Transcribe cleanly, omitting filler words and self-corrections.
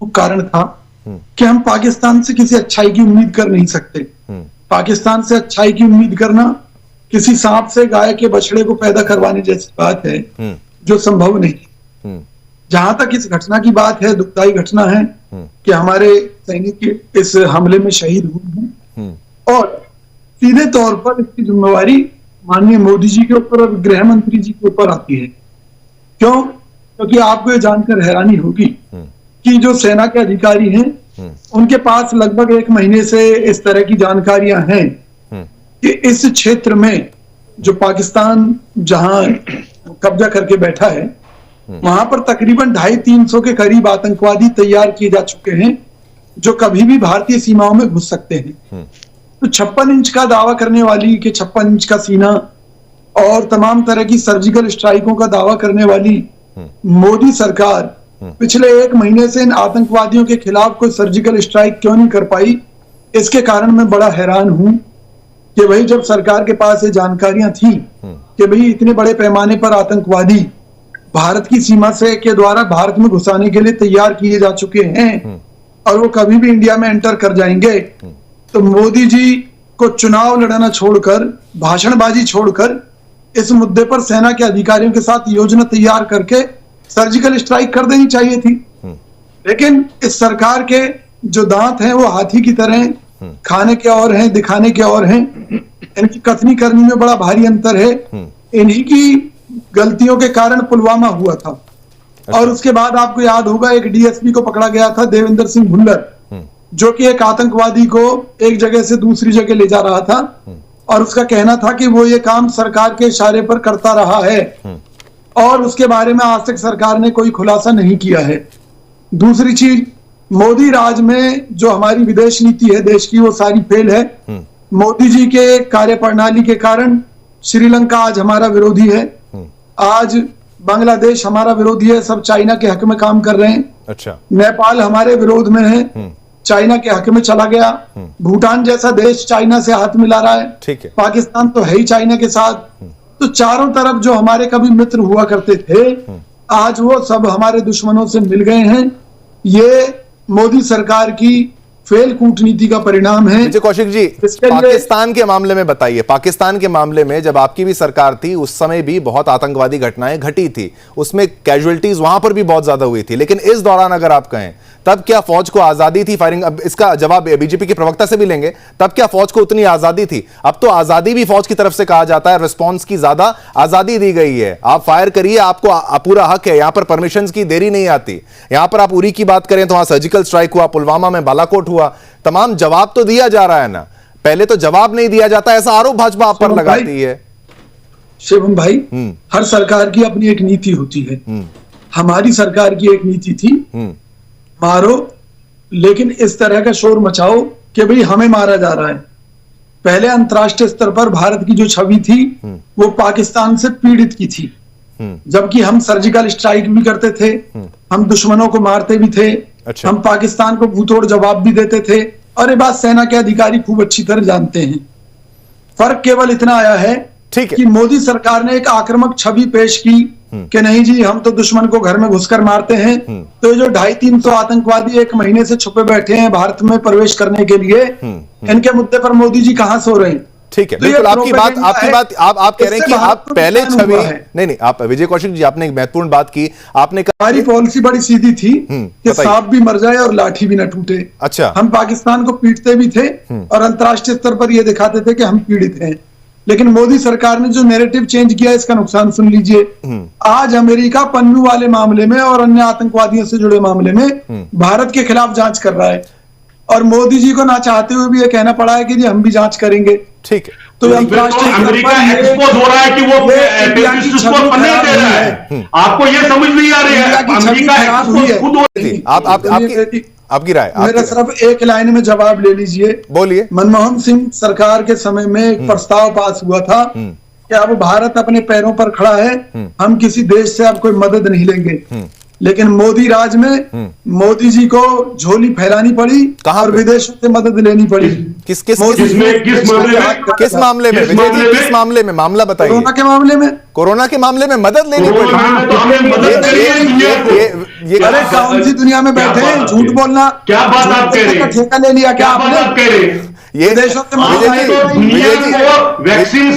प्रमुख कारण था कि हम पाकिस्तान से किसी अच्छाई की उम्मीद कर नहीं सकते। पाकिस्तान से अच्छाई की उम्मीद करना किसी सांप से गाय के बछड़े को पैदा करवाने जैसी बात है, जो संभव नहीं। जहां तक इस घटना की बात है, दुखदाई घटना है कि हमारे सैनिक इस हमले में शहीद हुए हैं और सीधे तौर पर इसकी जिम्मेवारी माननीय मोदी जी के ऊपर और गृह मंत्री जी के ऊपर आती है। क्यों? क्योंकि आपको ये जानकर हैरानी होगी कि जो सेना के अधिकारी हैं उनके पास लगभग 1 महीने से इस तरह की जानकारियां हैं कि इस क्षेत्र में जो पाकिस्तान जहां कब्जा करके बैठा है वहां पर तकरीबन 250-300 के करीब आतंकवादी तैयार किए जा चुके हैं जो कभी भी भारतीय सीमाओं में घुस सकते हैं। तो 56 इंच का दावा करने वाली कि 56 इंच का सीना और तमाम तरह की सर्जिकल स्ट्राइकों का दावा करने वाली मोदी सरकार पिछले 1 महीने से इन आतंकवादियों के खिलाफ कोई सर्जिकल स्ट्राइक क्यों नहीं कर पाई, इसके कारण मैं बड़ा हैरान हूं कि भाई जब सरकार के पास ये जानकारियां थी कि भाई इतने बड़े पैमाने पर आतंकवादी भारत की सीमा से के द्वारा भारत में घुसाने के लिए तैयार किए जा चुके हैं और वो कभी भी इंडिया में एंटर कर जाएंगे, तो मोदी जी को चुनाव लड़ना छोड़कर, भाषणबाजी छोड़कर इस मुद्दे पर सेना के अधिकारियों के साथ योजना तैयार करके सर्जिकल स्ट्राइक कर देनी चाहिए थी। लेकिन इस सरकार के जो दांत हैं वो हाथी की तरह हैं, खाने के और हैं, दिखाने के और हैं। इनकी कथनी करनी में बड़ा भारी अंतर है। इन्हीं की गलतियों के कारण पुलवामा हुआ था। और उसके बाद आपको याद होगा एक डीएसपी को पकड़ा गया था, देवेंद्र सिंह भुल्लर, जो कि एक आतंकवादी को एक जगह से दूसरी जगह ले जा रहा था और उसका कहना था कि वो ये काम सरकार के इशारे पर करता रहा है और उसके बारे में आज तक सरकार ने कोई खुलासा नहीं किया है। दूसरी चीज, मोदी राज में जो हमारी विदेश नीति है देश की, वो सारी फेल है। मोदी जी के कार्यप्रणाली के कारण श्रीलंका आज हमारा विरोधी है, आज बांग्लादेश हमारा विरोधी है, सब चाइना के हक में काम कर रहे हैं। अच्छा। नेपाल हमारे विरोध में है, चाइना के हक में चला गया। भूटान जैसा देश चाइना से हाथ मिला रहा है। ठीक है। पाकिस्तान तो है ही चाइना के साथ। तो चारों तरफ जो हमारे कभी मित्र हुआ करते थे आज वो सब हमारे दुश्मनों से मिल गए हैं। ये मोदी सरकार की फेल कूटनीति का परिणाम है। कौशिक जी, पाकिस्तान के मामले में बताइए, पाकिस्तान के मामले में जब आपकी भी सरकार थी उस समय भी बहुत आतंकवादी घटनाएं घटी थी, उसमें कैजुअलिटीज वहां पर भी बहुत ज्यादा हुई थी, लेकिन इस दौरान अगर आप कहें तब क्या फौज को आजादी थी फायरिंग? अब इसका जवाब बीजेपी के प्रवक्ता से भी लेंगे, तब क्या फौज को उतनी आजादी थी? अब तो आजादी भी फौज की तरफ से कहा जाता है, रिस्पॉन्स की ज्यादा आजादी दी गई है। आप फायर करिए, आपको पूरा हक है, यहां पर परमिशन की देरी नहीं आती। यहां पर आप उरी की बात करें तो वहां सर्जिकल स्ट्राइक हुआ, पुलवामा में बालाकोट हुआ, तमाम जवाब तो दिया जा रहा है ना, पहले तो जवाब नहीं दिया जाता, ऐसा आरोप भाजपा आप पर लगाती है। शिवम भाई, हर सरकार की अपनी एक नीति होती है। हमारी सरकार की एक नीति थी, मारो लेकिन इस तरह का शोर मचाओ कि भाई हमें मारा जा रहा है। पहले अंतर्राष्ट्रीय स्तर पर भारत की जो छवि थी वो पाकिस्तान से पीड़ित की थी, जबकि हम सर्जिकल स्ट्राइक भी करते थे, हम दुश्मनों को मारते भी थे। अच्छा। हम पाकिस्तान को मुंहतोड़ जवाब भी देते थे और ये बात सेना के अधिकारी खूब अच्छी तरह जानते हैं। फर्क केवल इतना आया है कि मोदी सरकार ने एक आक्रामक छवि पेश की कि नहीं जी हम तो दुश्मन को घर में घुसकर मारते हैं। तो ये जो 250-300 आतंकवादी 1 महीने से छुपे बैठे हैं भारत में प्रवेश करने के लिए, इनके मुद्दे पर मोदी जी कहां सो रहे हैं? ठीक है, बिल्कुल आपकी बात आप कह रहे हैं कि आप पहले छवि नहीं, आप विजय कौशिक जी आपने एक महत्वपूर्ण बात की, आपने कहा हमारी पॉलिसी बड़ी सीधी थी कि सांप भी मर जाए और लाठी भी न टूटे। अच्छा। हम पाकिस्तान को पीटते भी थे और अंतर्राष्ट्रीय स्तर पर यह दिखाते थे कि हम पीड़ित हैं, लेकिन मोदी सरकार ने जो नैरेटिव चेंज किया इसका नुकसान सुन लीजिए। आज अमेरिका पन्नू वाले मामले में और अन्य आतंकवादियों से जुड़े मामले में भारत के खिलाफ जांच कर रहा है और मोदी जी को ना चाहते हुए भी ये कहना पड़ा है कि जी हम भी जांच करेंगे। ठीक है, तो अमेरिका एक्सपोज हो रहा है कि वो टेररिस्ट को फंडिंग दे रहा है। आपको ये समझ नहीं आ रही है? अमेरिका एक्सपोज खुद हो रही है। आपकी राय? मेरा सिर्फ एक लाइन में जवाब ले लीजिए। बोलिए। मनमोहन सिंह सरकार के समय में एक प्रस्ताव पास हुआ था कि अब भारत अपने पैरों पर खड़ा है, हम किसी देश से अब कोई मदद नहीं लेंगे। लेकिन मोदी राज में मोदी जी को झोली फैलानी पड़ी और विदेशों से मदद लेनी पड़ी। किस मामले में विजय जी, किस मामले में? मामला बताइए। कोरोना के मामले में। कोरोना के मामले में मदद लेनी पड़ी। अरे कौन सी दुनिया में बैठे हैं झूठ बोलना? क्या बात आप कह रहे हैं? ठेका ले लिया क्या आपने? आप कह रहे हैं विदेशों से वैक्सीन